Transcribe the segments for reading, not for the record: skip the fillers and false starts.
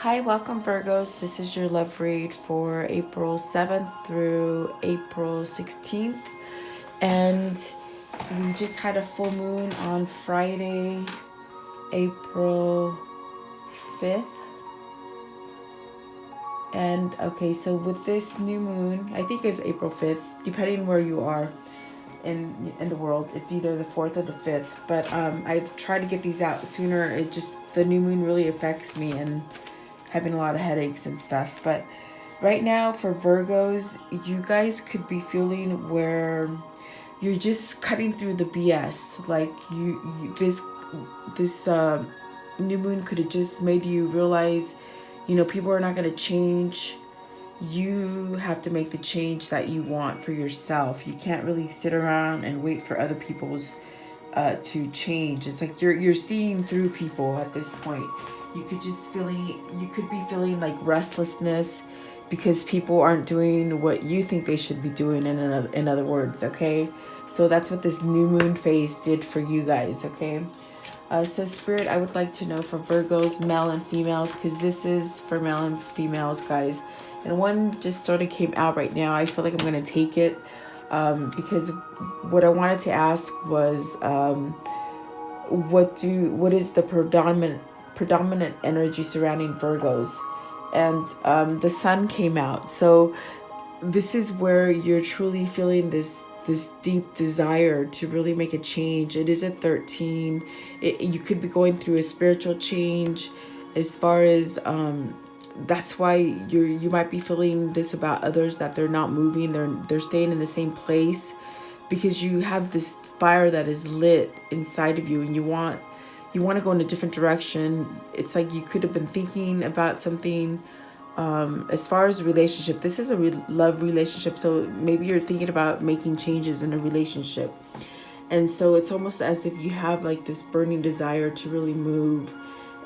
Hi, welcome Virgos. This is your love read for April 7th through April 16th. And we just had a full moon on Friday, April 5th. And okay, so with this new moon, I think it's April 5th, depending where you are in the world. It's either the 4th or the 5th. But I've tried to get these out sooner. It's just the new moon really affects me and having a lot of headaches and stuff. But right now for Virgos, you guys could be feeling where you're just cutting through the BS. Like this new moon could have just made you realize, people are not going to change. You have to make the change that you want for yourself. You can't really sit around and wait for other people's to change. It's like you're seeing through people at this point. You could be feeling like restlessness because people aren't doing what you think they should be doing, in other words. Okay, so that's what this new moon phase did for you guys. Okay, so Spirit, I would like to know for Virgos, male and females, because this is for male and females, guys. And one just sort of came out right now. I feel like I'm going to take it because what I wanted to ask was what is the predominant energy surrounding Virgos? And the sun came out. So this is where you're truly feeling this deep desire to really make a change. It is at 13. You could be going through a spiritual change as far as that's why you might be feeling this about others, that they're not moving, they're staying in the same place, because you have this fire that is lit inside of you and you want to go in a different direction. It's like you could have been thinking about something. As far as a relationship, this is a love relationship, so maybe you're thinking about making changes in a relationship. And so it's almost as if you have like this burning desire to really move.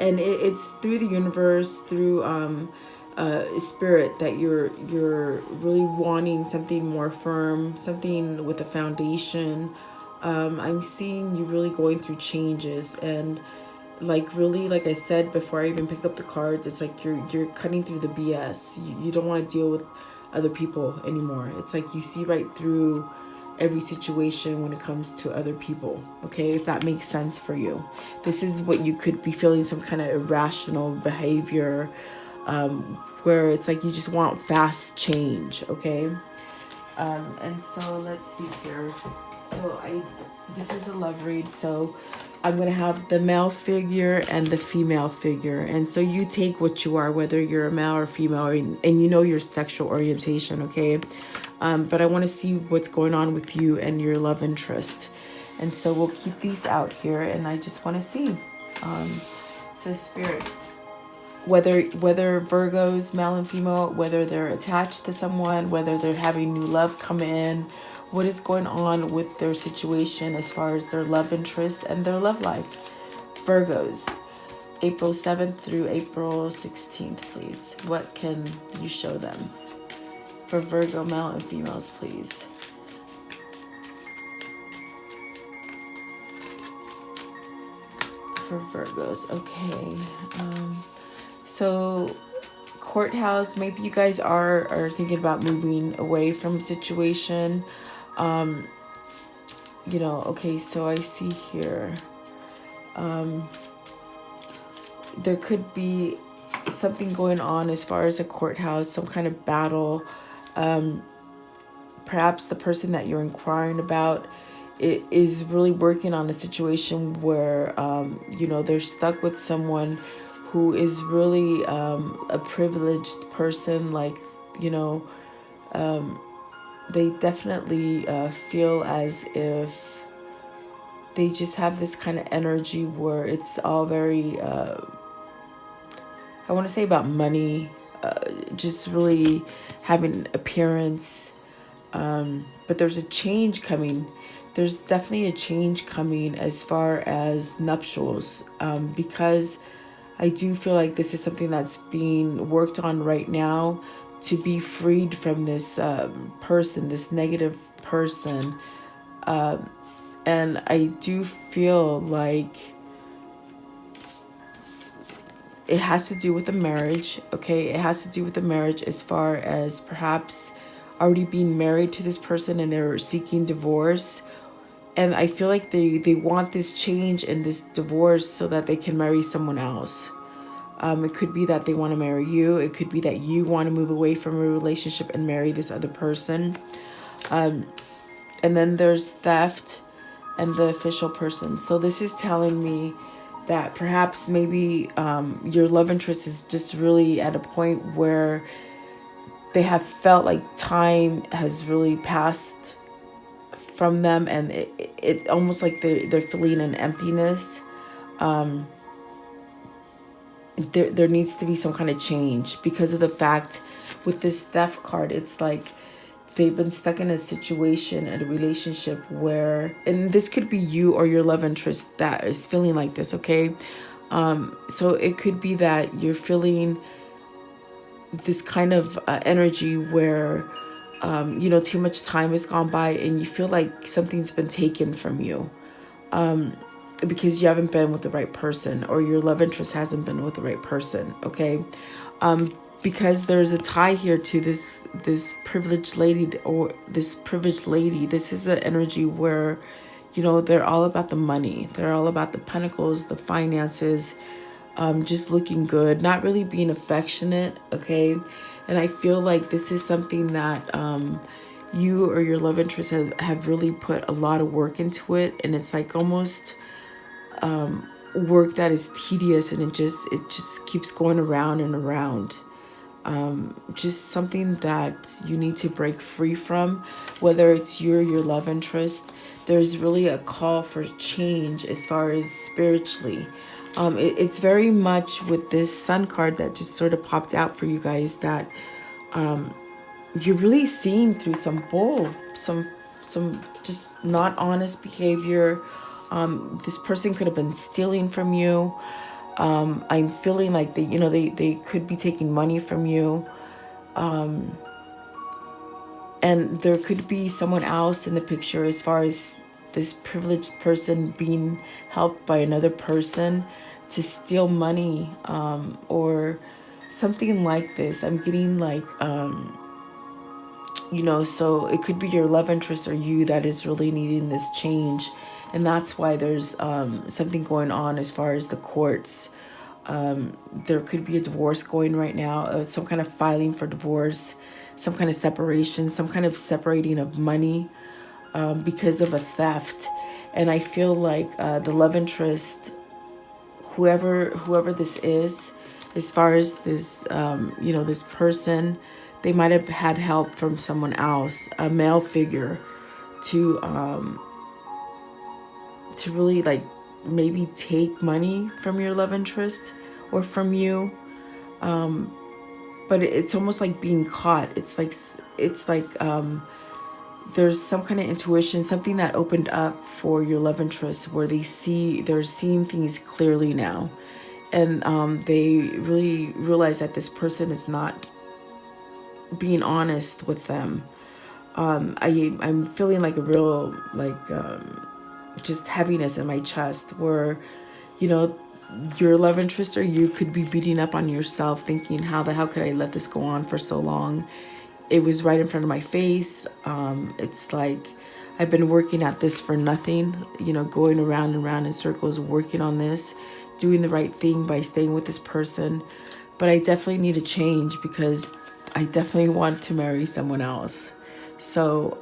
And it's through the universe, through spirit, that you're really wanting something more firm, something with a foundation. I'm seeing you really going through changes, and really, like I said before I even picked up the cards, it's like you're cutting through the BS. You don't want to deal with other people anymore. It's like you see right through every situation when it comes to other people. Okay, if that makes sense for you. This is what you could be feeling, some kind of irrational behavior, where it's like you just want fast change. Okay, and so let's see here. So this is a love read, so I'm going to have the male figure and the female figure. And so you take what you are, whether you're a male or female, and you know your sexual orientation, okay? But I want to see what's going on with you and your love interest. And so we'll keep these out here, and I just want to see. So Spirit, whether Virgos, male and female, whether they're attached to someone, whether they're having new love come in, what is going on with their situation as far as their love interest and their love life. Virgos, April 7th through April 16th, please. What can you show them? For Virgo, male and females, please. For Virgos, okay. So courthouse, maybe you guys are thinking about moving away from a situation. Okay, so I see here, there could be something going on as far as a courthouse, some kind of battle. Perhaps the person that you're inquiring about is really working on a situation where, they're stuck with someone who is really a privileged person, they definitely feel as if they just have this kind of energy where it's all very, I want to say about money, just really having appearance. But there's a change coming. There's definitely a change coming as far as nuptials, because I do feel like this is something that's being worked on right now, to be freed from this person, this negative person. And I do feel like it has to do with the marriage, okay? It has to do with the marriage as far as perhaps already being married to this person and they're seeking divorce. And I feel like they want this change and this divorce so that they can marry someone else. It could be that they want to marry you. It could be that you want to move away from a relationship and marry this other person. And then there's theft and the official person. So this is telling me that perhaps maybe your love interest is just really at a point where they have felt like time has really passed from them, and it's almost like they're feeling an emptiness. There needs to be some kind of change because of the fact with this theft card, it's like they've been stuck in a situation and a relationship where, and this could be you or your love interest that is feeling like this, okay? So it could be that you're feeling this kind of energy where, too much time has gone by and you feel like something's been taken from you. Because you haven't been with the right person, or your love interest hasn't been with the right person, okay? Because there's a tie here to this privileged lady, or this privileged lady. This is an energy where, they're all about the money. They're all about the pentacles, the finances, just looking good, not really being affectionate, okay? And I feel like this is something that you or your love interest have really put a lot of work into it, and it's like almost work that is tedious, and it just keeps going around and around. Just something that you need to break free from, whether it's you or your love interest. There's really a call for change as far as spiritually. It's very much with this Sun card that just sort of popped out for you guys that you're really seeing through some just not honest behavior. This person could have been stealing from you. I'm feeling like they could be taking money from you. And there could be someone else in the picture as far as this privileged person being helped by another person to steal money, or something like this. I'm getting like, so it could be your love interest or you that is really needing this change. And that's why there's something going on as far as the courts. There could be a divorce going right now, some kind of filing for divorce, some kind of separation, some kind of separating of money because of a theft. And I feel like the love interest, whoever this is, as far as this, this person, they might have had help from someone else, a male figure, to really like maybe take money from your love interest or from you. But it's almost like being caught. It's like there's some kind of intuition, something that opened up for your love interest where they're seeing things clearly now. And they really realize that this person is not being honest with them. I'm feeling like a real just heaviness in my chest where, your love interest or you could be beating up on yourself thinking, how the hell could I let this go on for so long? It was right in front of my face. It's like I've been working at this for nothing, going around and around in circles, working on this, doing the right thing by staying with this person. But I definitely need a change because I definitely want to marry someone else. So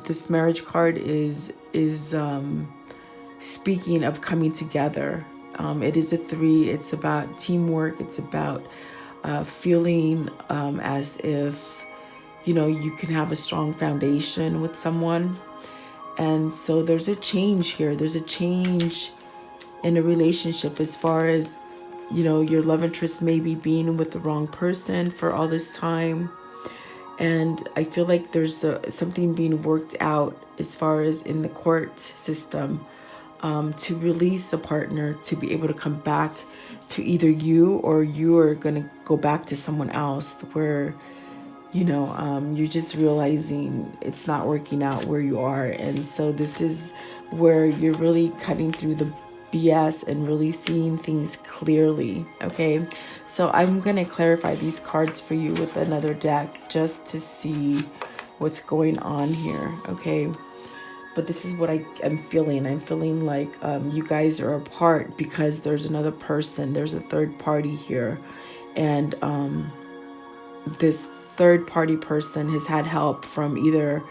this marriage card is speaking of coming together. It is a 3. It's about teamwork. It's about feeling as if, you can have a strong foundation with someone. And so there's a change here. There's a change in a relationship as far as, your love interest maybe being with the wrong person for all this time. And I feel like there's something being worked out as far as in the court system, to release a partner to be able to come back to either you or you are going to go back to someone else where, you're just realizing it's not working out where you are. And so this is where you're really cutting through BS and really seeing things clearly. Okay, so I'm gonna clarify these cards for you with another deck just to see what's going on here. Okay, but this is what I'm feeling. I'm feeling like you guys are apart because there's another person, there's a third party here, and this third party person has had help from either,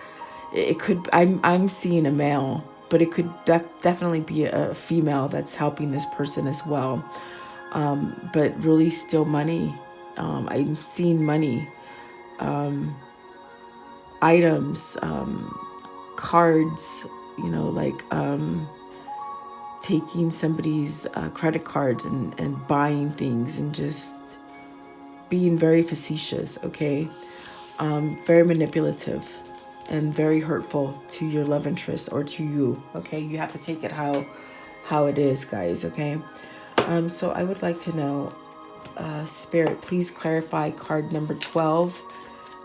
it could, I'm seeing a male, but it could definitely be a female that's helping this person as well. But really still money. I'm seeing money, items, cards, you know, like taking somebody's credit cards and buying things and just being very facetious, okay? Very manipulative and very hurtful to your love interest or to you, okay? You have to take it how it is, guys, okay? So I would like to know, Spirit, please clarify card number 12,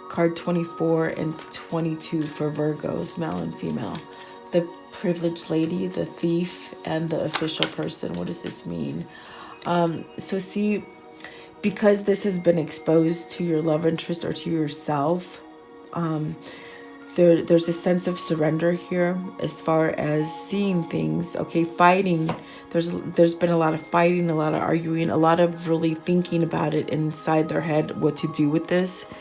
card 24, and 22 for Virgos, male and female. The privileged lady, the thief, and the official person. What does this mean? So see, because this has been exposed to your love interest or to yourself, there's a sense of surrender here as far as seeing things, okay? Fighting, there's been a lot of fighting, a lot of arguing, a lot of really thinking about it inside their head, what to do with this.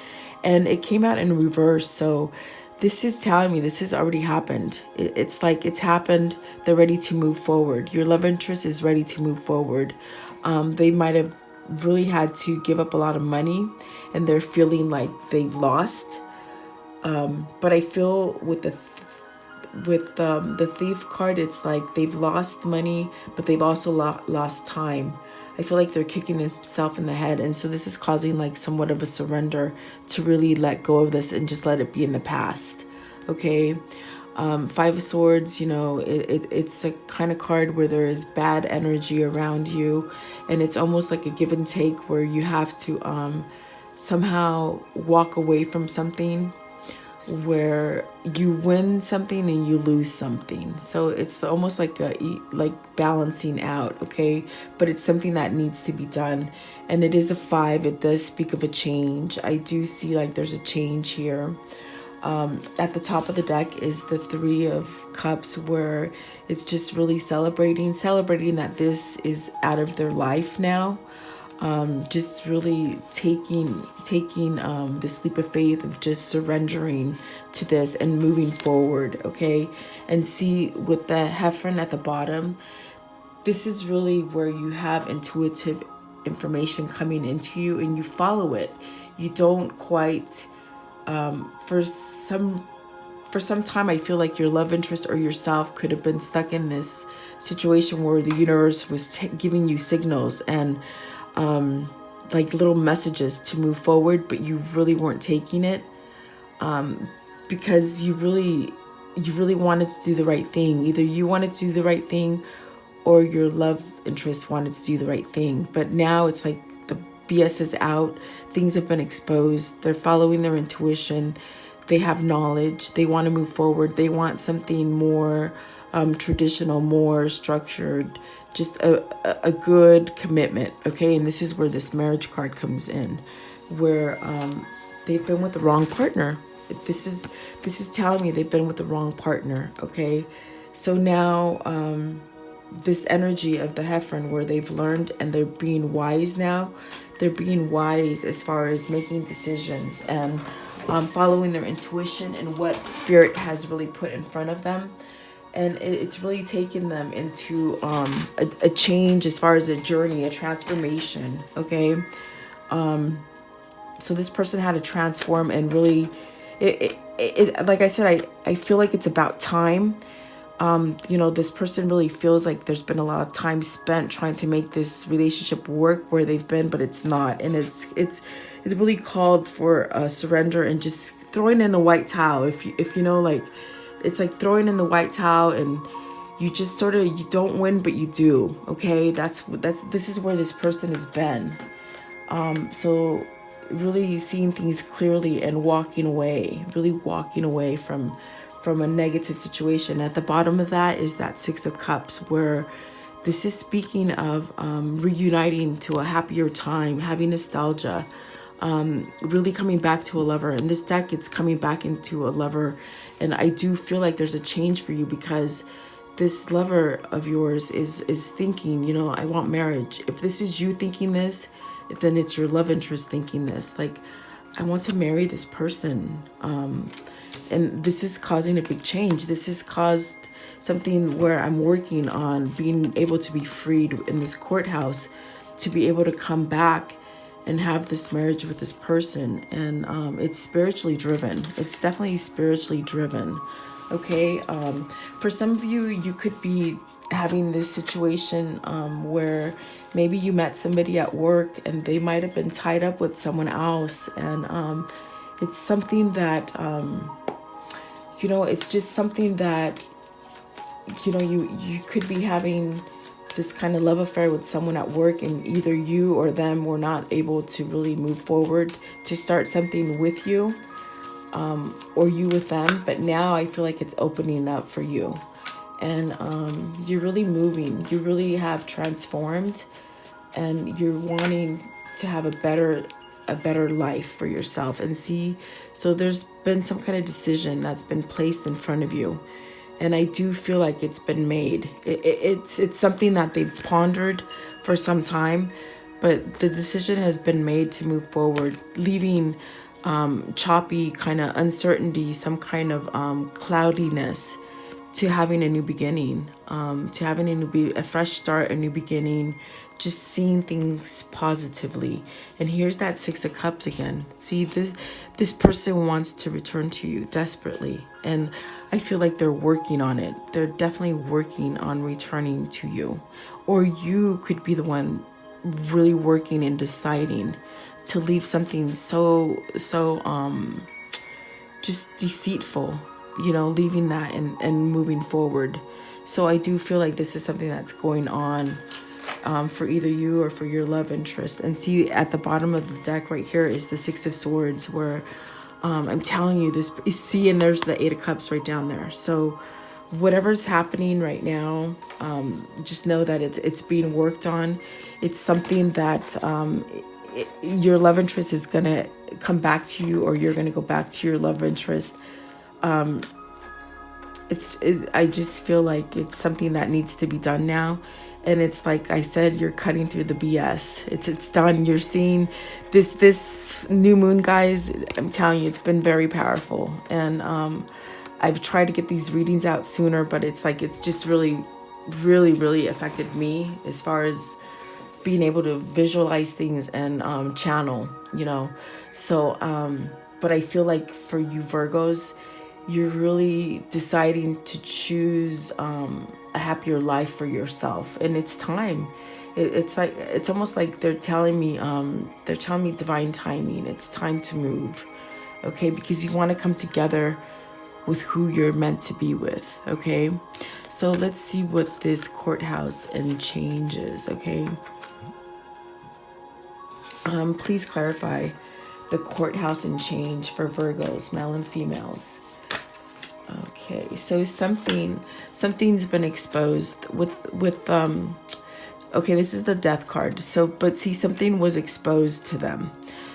And it came out in reverse. So this is telling me this has already happened. It's like it's happened. They're ready to move forward. Your love interest is ready to move forward. They might have really had to give up a lot of money and they're feeling like they've lost. But I feel with the thief card, it's like they've lost money, but they've also lost time. I feel like they're kicking themselves in the head. And so this is causing like somewhat of a surrender to really let go of this and just let it be in the past. Okay. Five of Swords, you know, it's a kind of card where there is bad energy around you. And it's almost like a give and take where you have to somehow walk away from something, where you win something and you lose something. So it's almost like balancing out, okay? But it's something that needs to be done. And it is a 5. It does speak of a change. I do see like there's a change here. At the top of the deck is the 3 of Cups, where it's just really celebrating that this is out of their life now. Just really taking this leap of faith of just surrendering to this and moving forward, okay? And see, with the Hierophant at the bottom, this is really where you have intuitive information coming into you and you follow it. You don't quite, for some time, I feel like your love interest or yourself could have been stuck in this situation where the universe was giving you signals and like little messages to move forward, but you really weren't taking it, because you really wanted to do the right thing. Either you wanted to do the right thing or your love interest wanted to do the right thing. But now it's like the BS is out. Things have been exposed. They're following their intuition. They have knowledge. They want to move forward. They want something more traditional, more structured, just a good commitment, okay? And this is where this marriage card comes in, where they've been with the wrong partner. This is telling me they've been with the wrong partner, okay? So now this energy of the Hierophant, where they've learned and they're being wise now. They're being wise as far as making decisions and following their intuition and what Spirit has really put in front of them. And it's really taken them into a change as far as a journey, a transformation, okay? So this person had to transform and really, like I said, I feel like it's about time. You know, this person really feels like there's been a lot of time spent trying to make this relationship work where they've been, but it's not. And it's really called for surrender and just throwing in a white towel. If you know, like, it's like throwing in the white towel and you just sort of, you don't win, but you do. Okay. This is where this person has been. So really seeing things clearly and walking away from a negative situation. At the bottom of that is that 6 of Cups, where This is speaking of reuniting to a happier time, having nostalgia, really coming back to a lover. In this deck, it's coming back into a lover. And I do feel like there's a change for you, because this lover of yours is thinking, you know, I want marriage. If this is you thinking this, then it's your love interest thinking this. Like, I want to marry this person. And this is causing a big change. This has caused something where I'm working on being able to be freed in this courthouse, to be able to come back and have this marriage with this person. And it's spiritually driven. It's definitely spiritually driven. Okay. For some of you, you could be having this situation where maybe you met somebody at work and they might have been tied up with someone else. And it's something that, you know, it's just something that, you know, you could be having this kind of love affair with someone at work, and either you or them were not able to really move forward to start something with you, or you with them. But now I feel like it's opening up for you, and you're really moving. You really have transformed, and you're wanting to have a better life for yourself. And see, so there's been some kind of decision that's been placed in front of you. And I do feel like it's been made. It's something that they've pondered for some time, but the decision has been made to move forward, leaving choppy kind of uncertainty, some kind of cloudiness, to having a new beginning, to having a fresh start, a new beginning, just seeing things positively. And here's that Six of Cups again. See, this person wants to return to you desperately, and I feel like they're working on it. They're definitely working on returning to you, or you could be the one really working and deciding to leave something so just deceitful, you know, leaving that and moving forward. So I do feel like this is something that's going on for either you or for your love interest. And see, at the bottom of the deck right here is the Six of Swords, where I'm telling you this. See, and there's the Eight of Cups right down there. So whatever's happening right now, just know that it's being worked on. It's something that your love interest is going to come back to you, or you're going to go back to your love interest. I just feel like it's something that needs to be done now. And it's like I said, you're cutting through the BS. It's done. You're seeing this new moon, guys. I'm telling you, it's been very powerful. And I've tried to get these readings out sooner, but it's like it's just really, really, really affected me as far as being able to visualize things and channel, you know. So, but I feel like for you Virgos, you're really deciding to choose a happier life for yourself, and it's time. It's like, it's almost like they're telling me divine timing. It's time to move, okay? Because you want to come together with who you're meant to be with, okay? So let's see what this courthouse and change is, okay? Please clarify the courthouse and change for Virgos, male and females. Okay, so something's been exposed with okay, this is the Death card. So, but see, something was exposed to them.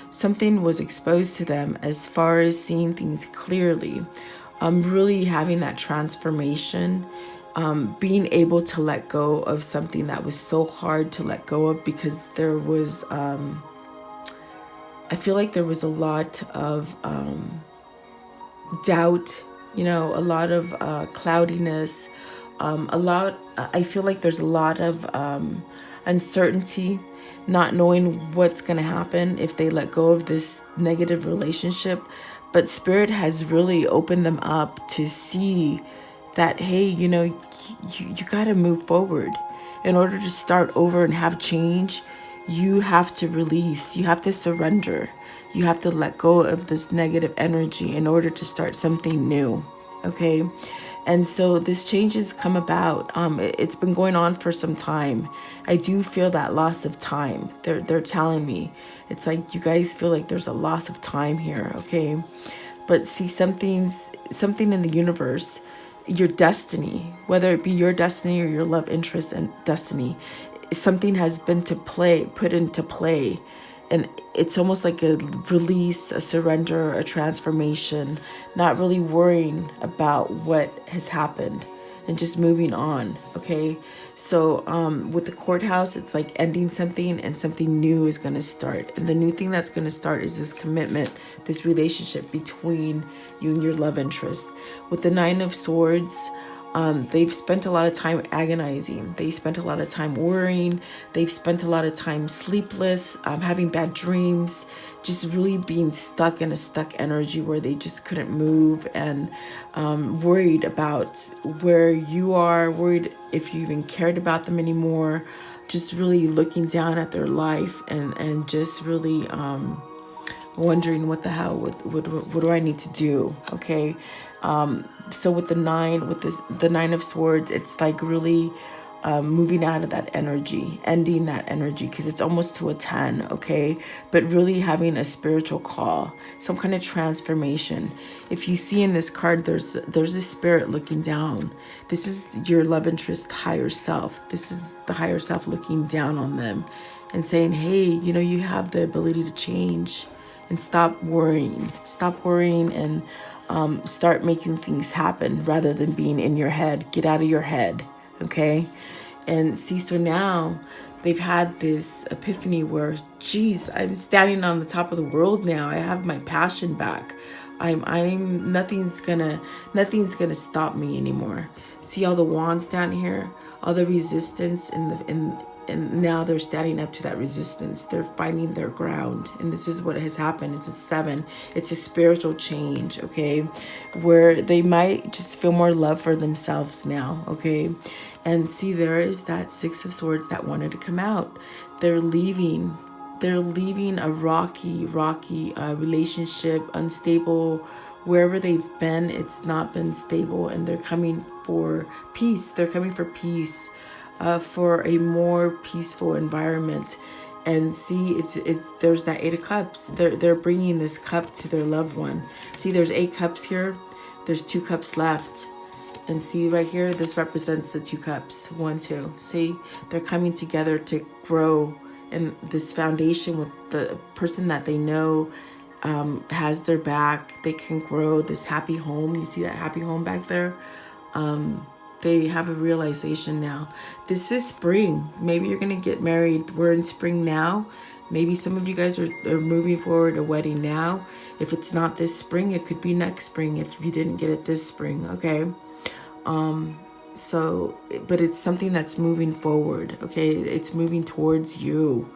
Something was exposed to them as far as seeing things clearly. Really having that transformation, being able to let go of something that was so hard to let go of, because there was I feel like there was a lot of doubt, you know, a lot of cloudiness, I feel like there's a lot of uncertainty, not knowing what's going to happen if they let go of this negative relationship. But Spirit has really opened them up to see that, hey, you know, you got to move forward. In order to start over and have change, you have to release, you have to surrender. You have to let go of this negative energy in order to start something new, okay? And so this change has come about. It's been going on for some time. I do feel that loss of time. They're telling me. It's like you guys feel like there's a loss of time here, okay? But see, something in the universe your destiny, whether it be your destiny or your love interest and destiny. Something has been put into play, and it's almost like a release, a surrender, a transformation, not really worrying about what has happened and just moving on. Okay, so with the courthouse, it's like ending something and something new is going to start, and the new thing that's going to start is this commitment, this relationship between you and your love interest. With the Nine of Swords, they've spent a lot of time agonizing. They spent a lot of time worrying. They've spent a lot of time sleepless, having bad dreams, just really being stuck in a stuck energy where they just couldn't move, and worried about where you are, worried if you even cared about them anymore, just really looking down at their life, and just really wondering what the hell, what do I need to do? Okay. So with the Nine of Swords, it's like really moving out of that energy, ending that energy, because it's almost to a 10, okay? But really having a spiritual call, some kind of transformation. If you see in this card, there's a spirit looking down. This is your love interest higher self. This is the higher self looking down on them and saying, hey, you have the ability to change, and stop worrying and start making things happen rather than being in your head. Get out of your head, okay? And see, so now they've had this epiphany where, geez, I'm standing on the top of the world now. I have my passion back. I'm nothing's gonna stop me anymore. See all the wands down here, all the resistance and now they're standing up to that resistance. They're finding their ground. And this is what has happened. It's a 7. It's a spiritual change, okay? Where they might just feel more love for themselves now, okay? And see, there is that 6 of Swords that wanted to come out. They're leaving a rocky relationship, unstable. Wherever they've been, it's not been stable, and they're coming for peace. They're coming for peace. For a more peaceful environment. And see, it's there's that 8 of Cups. They're bringing this cup to their loved one. See, there's 8 cups here. There's 2 cups left. And see right here, this represents the 2 cups. 1, 2. See, they're coming together to grow, and this foundation with the person that they know has their back. They can grow this happy home. You see that happy home back there? They have a realization now. This is spring. Maybe you're going to get married. We're in spring now. Maybe some of you guys are moving forward a wedding now. If it's not this spring, it could be next spring if you didn't get it this spring, okay? But it's something that's moving forward, okay? It's moving towards you.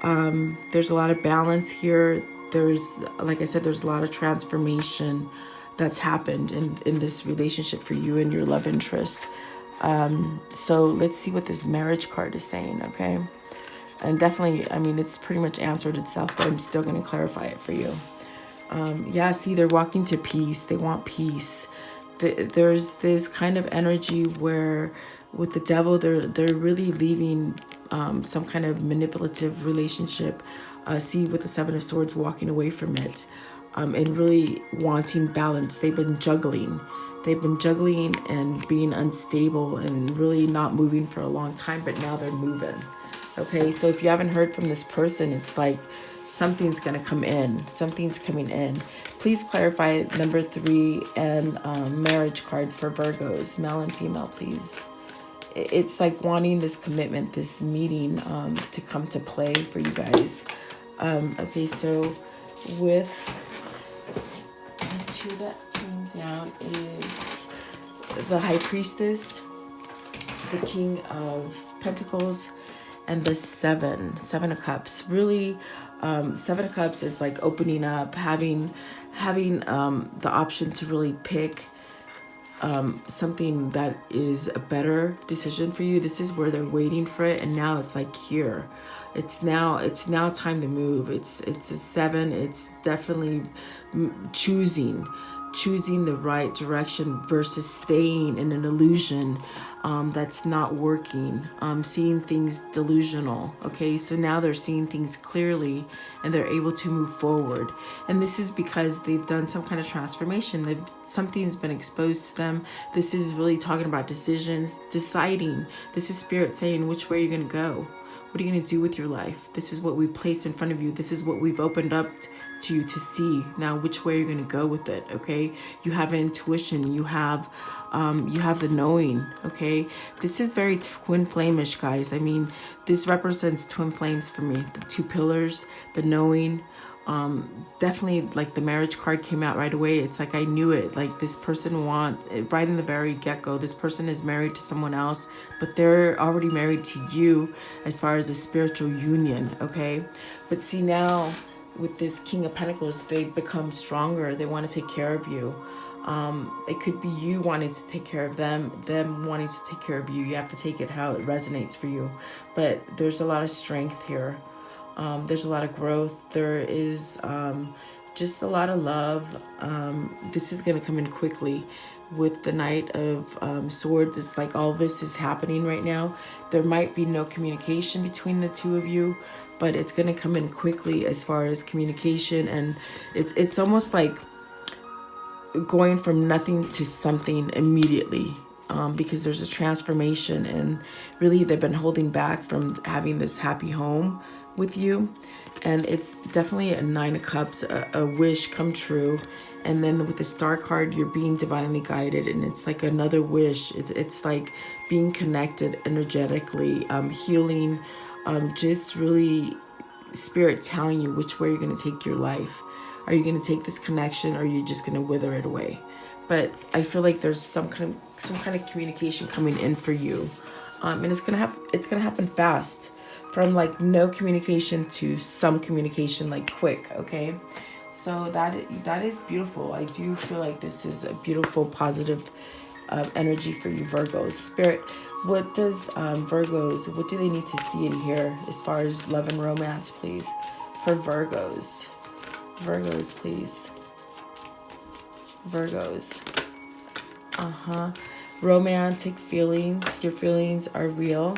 There's a lot of balance here. There's, like I said, there's a lot of transformation that's happened in this relationship for you and your love interest. So let's see what this marriage card is saying, okay? And definitely, I mean, it's pretty much answered itself, but I'm still going to clarify it for you. Yeah, see, they're walking to peace. They want peace. There's this kind of energy where with the devil, they're really leaving some kind of manipulative relationship. See, with the 7 of Swords, walking away from it. And really wanting balance. They've been juggling and being unstable and really not moving for a long time, but now they're moving. Okay, so if you haven't heard from this person, it's like something's going to come in. Something's coming in. Please clarify number 3 and marriage card for Virgos, male and female, please. It's like wanting this commitment, this meeting to come to play for you guys. Okay, so with the 2 that came down is the High Priestess, the King of Pentacles, and the 7 of Cups. Really, 7 of Cups is like opening up, having the option to really pick something that is a better decision for you. This is where they're waiting for it, and now it's like here. It's now time to move. It's a 7. It's definitely choosing choosing the right direction versus staying in an illusion that's not working, seeing things delusional. Okay, so now they're seeing things clearly and they're able to move forward. And this is because they've done some kind of transformation. Something's been exposed to them. This is really talking about decisions, deciding. This is spirit saying which way you're going to go. What are you going to do with your life? This is what we placed in front of you. This is what we've opened up to you to see. Now, which way you're going to go with it, okay? You have intuition. You have the knowing, okay? This is very twin flame-ish, guys. I mean, this represents twin flames for me. The two pillars, the knowing. Definitely, like, the marriage card came out right away. It's like I knew it. Like, this person wants, right in the very get-go, this person is married to someone else, but they're already married to you as far as a spiritual union, okay? But see, now with this King of Pentacles, they become stronger. They want to take care of you. It could be you wanting to take care of them wanting to take care of you. You have to take it how it resonates for you. But there's a lot of strength here. There's a lot of growth. There is just a lot of love. This is going to come in quickly. With the Knight of Swords, it's like all this is happening right now. There might be no communication between the two of you, but it's going to come in quickly as far as communication. And it's almost like going from nothing to something immediately, because there's a transformation, and really they've been holding back from having this happy home with you. And it's definitely a Nine of Cups, a wish come true. And then with the Star card, you're being divinely guided, and it's like another wish. It's like being connected energetically, healing, just really spirit telling you which way you're going to take your life. Are you going to take this connection, or are you just going to wither it away? But I feel like there's some kind of communication coming in for you, and it's gonna happen fast. From like no communication to some communication, like quick, okay? So that is beautiful. I do feel like this is a beautiful, positive energy for you, Virgos. Spirit, what does Virgos, what do they need to see and hear as far as love and romance, please? For Virgos. Virgos, please. Virgos. Romantic feelings. Your feelings are real.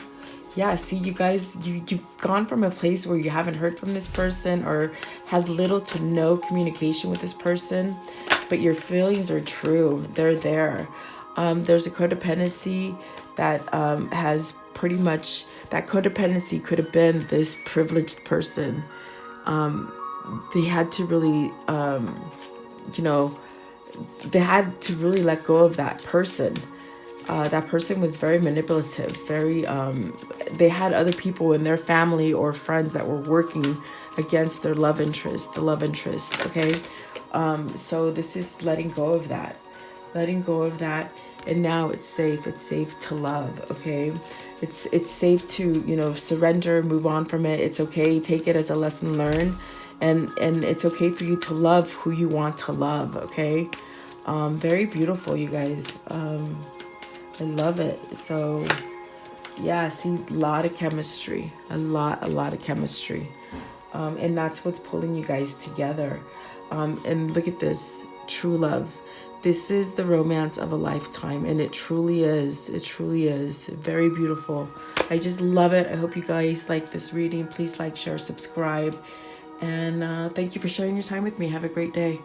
Yeah, see, you guys, you've gone from a place where you haven't heard from this person or had little to no communication with this person, but your feelings are true. They're there. There's a codependency that has pretty much, that codependency could have been this privileged person. They had to really, they had to really let go of that person. That person was very manipulative, very, they had other people in their family or friends that were working against their love interest, okay? So this is letting go of that, and now it's safe to love, okay? It's safe to, surrender, move on from it. It's okay, take it as a lesson learned, and it's okay for you to love who you want to love, okay? Very beautiful, you guys. I love it. So yeah, see, a lot of chemistry, a lot of chemistry. And that's what's pulling you guys together. And look at this, true love. This is the romance of a lifetime, and it truly is. It truly is very beautiful. I just love it. I hope you guys like this reading. Please like, share, subscribe. And thank you for sharing your time with me. Have a great day.